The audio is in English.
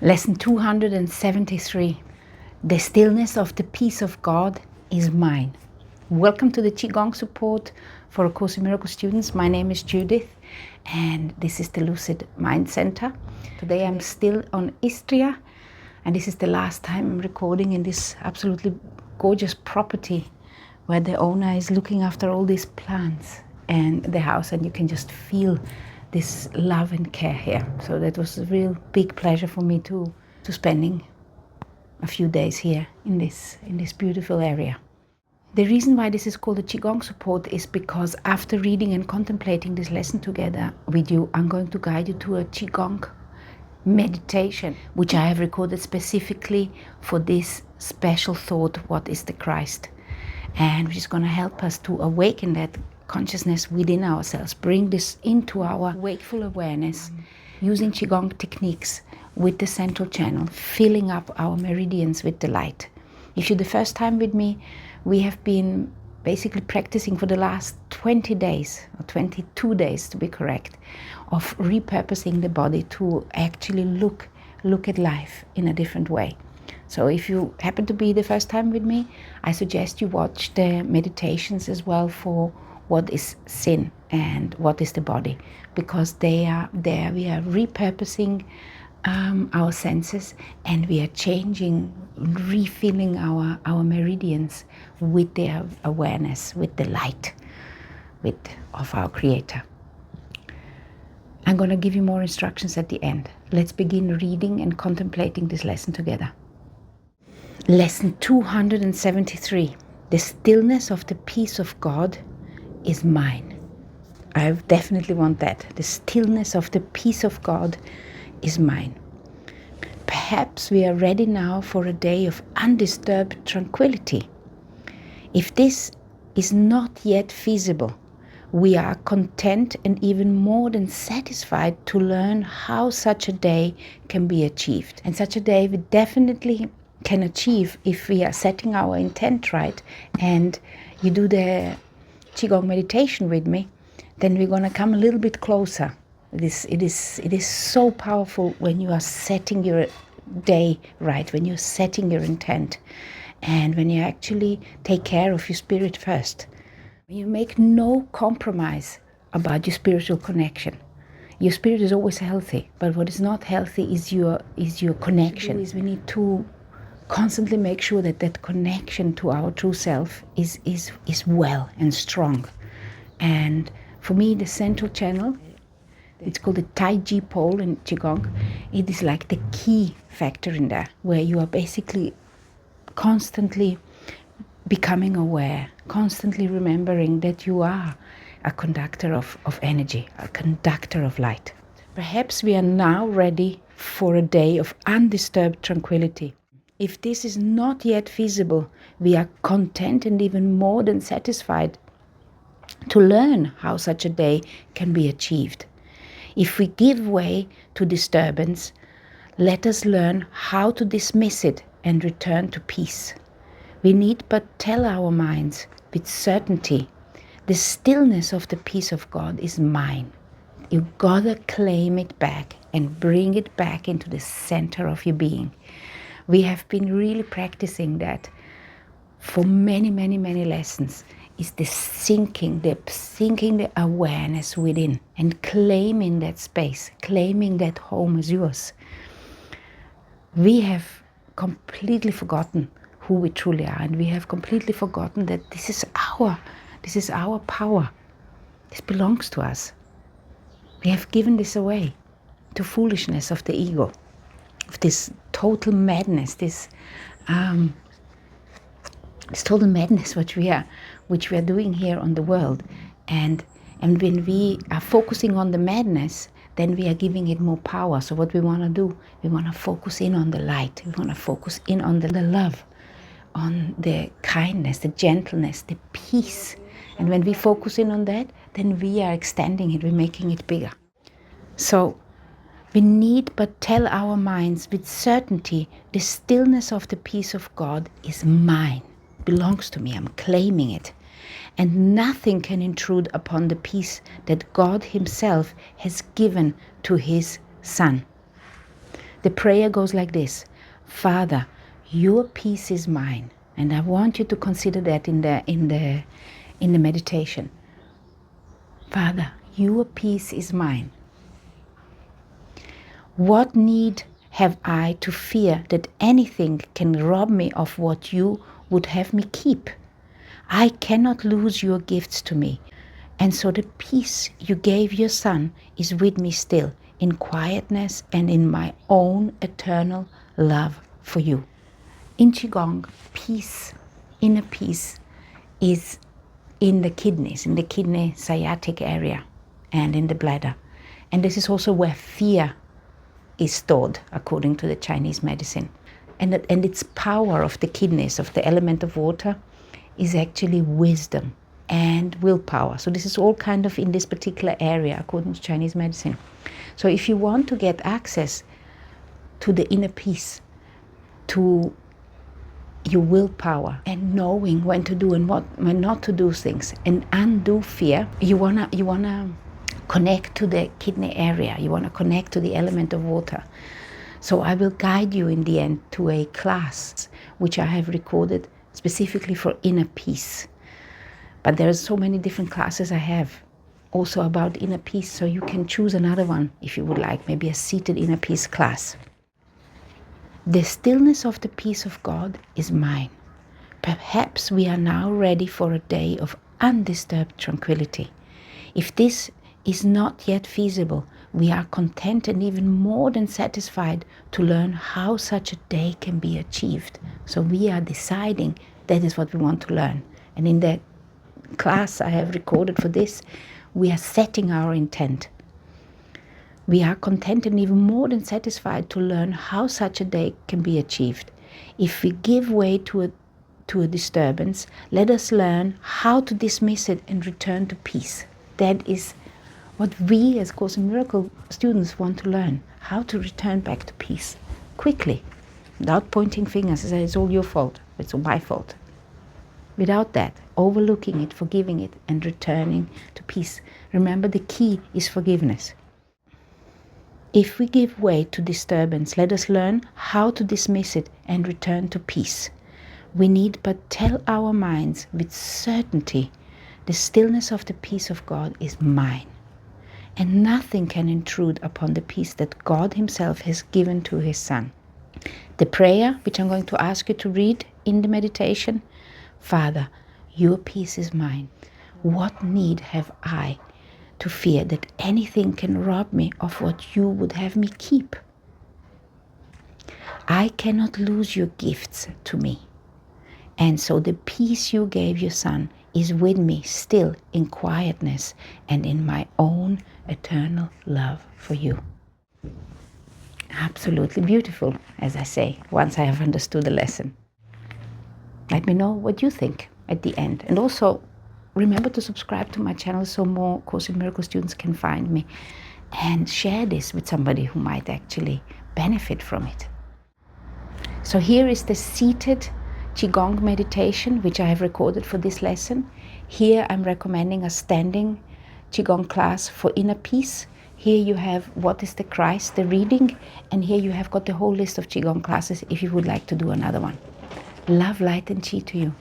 Lesson 273. The stillness of the peace of God is mine. Welcome to the Qigong support for A Course in Miracles students. My name is Judith and this is the Lucid Mind Center. Today I'm still on Istria and this is the last time I'm recording in this absolutely gorgeous property where the owner is looking after all these plants and the house, and you can just feel this love and care here. So that was a real big pleasure for me to spending a few days here in this beautiful area. The reason why this is called a Qigong support is because after reading and contemplating this lesson together with you, I'm going to guide you to a Qigong meditation, which I have recorded specifically for this special thought, what is the Christ? And which is going to help us to awaken that consciousness within ourselves, bring this into our wakeful awareness, using Qigong techniques with the central channel, filling up our meridians with the light. If you're the first time with me, we have been basically practicing for the last 20 days, or 22 days to be correct, of repurposing the body to actually look at life in a different way. So if you happen to be the first time with me, I suggest you watch the meditations as well for what is sin and what is the body, because they are there. We are repurposing our senses, and we are changing, refilling our meridians with the awareness, with the light of our Creator. I'm going to give you more instructions at the end. Let's begin reading and contemplating this lesson together. Lesson 273. The stillness of the peace of God is mine. I definitely want that. The stillness of the peace of God is mine. Perhaps we are ready now for a day of undisturbed tranquility. If this is not yet feasible, we are content and even more than satisfied to learn how such a day can be achieved. And such a day we definitely can achieve if we are setting our intent right, and you do the Qigong meditation with me, then we're going to come a little bit closer. It is so powerful when you are setting your day right, when you're setting your intent, and when you actually take care of your spirit first. You make no compromise about your spiritual connection. Your spirit is always healthy, but what is not healthy is your connection. We need to constantly make sure that that connection to our true self is well and strong. And for me, the central channel, it's called the Tai Chi pole in Qigong. It is like the key factor in there, where you are basically constantly becoming aware, constantly remembering that you are a conductor of energy, a conductor of light. Perhaps we are now ready for a day of undisturbed tranquility. If this is not yet feasible, we are content and even more than satisfied to learn how such a day can be achieved. If we give way to disturbance, let us learn how to dismiss it and return to peace. We need but tell our minds with certainty, the stillness of the peace of God is mine. You gotta claim it back and bring it back into the center of your being. We have been really practicing that for many lessons, is the sinking the awareness within and claiming that space, claiming that home as yours. We have completely forgotten who we truly are, and we have completely forgotten that this is our power. This belongs to us. We have given this away to foolishness of the ego, of this total madness, this total madness which we are doing here on the world. And when we are focusing on the madness, then we are giving it more power. So what we want to do, we want to focus in on the light. We want to focus in on the love, on the kindness, the gentleness, the peace. And when we focus in on that, then we are extending it, we're making it bigger. So we need but tell our minds with certainty, the stillness of the peace of God is mine, belongs to me, I'm claiming it. And nothing can intrude upon the peace that God Himself has given to His Son. The prayer goes like this: Father, your peace is mine. And I want you to consider that in the meditation. Father, your peace is mine. What need have I to fear that anything can rob me of what you would have me keep? I cannot lose your gifts to me. And so the peace you gave your Son is with me still, in quietness and in my own eternal love for you. In Qigong, peace, inner peace, is in the kidneys, in the kidney sciatic area and in the bladder. And this is also where fear is stored, according to the Chinese medicine. And its power of the kidneys, of the element of water, is actually wisdom and willpower. So this is all kind of in this particular area, according to Chinese medicine. So if you want to get access to the inner peace, to your willpower and knowing when to do and when not to do things and undo fear, you wanna connect to the kidney area. You wanna connect to the element of water. So I will guide you in the end to a class which I have recorded specifically for inner peace. But there are so many different classes I have also about inner peace, so you can choose another one if you would like, maybe a seated inner peace class. The stillness of the peace of God is mine. Perhaps we are now ready for a day of undisturbed tranquility. If this is not yet feasible, we are content and even more than satisfied to learn how such a day can be achieved. So we are deciding that is what we want to learn. And in the class I have recorded for this, we are setting our intent. We are content and even more than satisfied to learn how such a day can be achieved. If we give way to a disturbance, let us learn how to dismiss it and return to peace. That is what we as Course in Miracles students want to learn, how to return back to peace quickly, without pointing fingers and saying it's all your fault, it's all my fault. Without that, overlooking it, forgiving it, and returning to peace. Remember, the key is forgiveness. If we give way to disturbance, let us learn how to dismiss it and return to peace. We need but tell our minds with certainty, the stillness of the peace of God is mine. And nothing can intrude upon the peace that God Himself has given to His Son. The prayer, which I'm going to ask you to read in the meditation: Father, your peace is mine. What need have I to fear that anything can rob me of what you would have me keep? I cannot lose your gifts to me. And so the peace you gave your Son is with me still in quietness and in my own eternal love for you. Absolutely beautiful, as I say, once I have understood the lesson. Let me know what you think at the end. And also, remember to subscribe to my channel so more Course in Miracles students can find me, and share this with somebody who might actually benefit from it. So here is the seated Qigong meditation which I have recorded for this lesson. Here I'm recommending a standing Qigong class for inner peace. Here you have What is the Christ, the reading, and here you have got the whole list of Qigong classes if you would like to do another one. Love, light and Qi to you.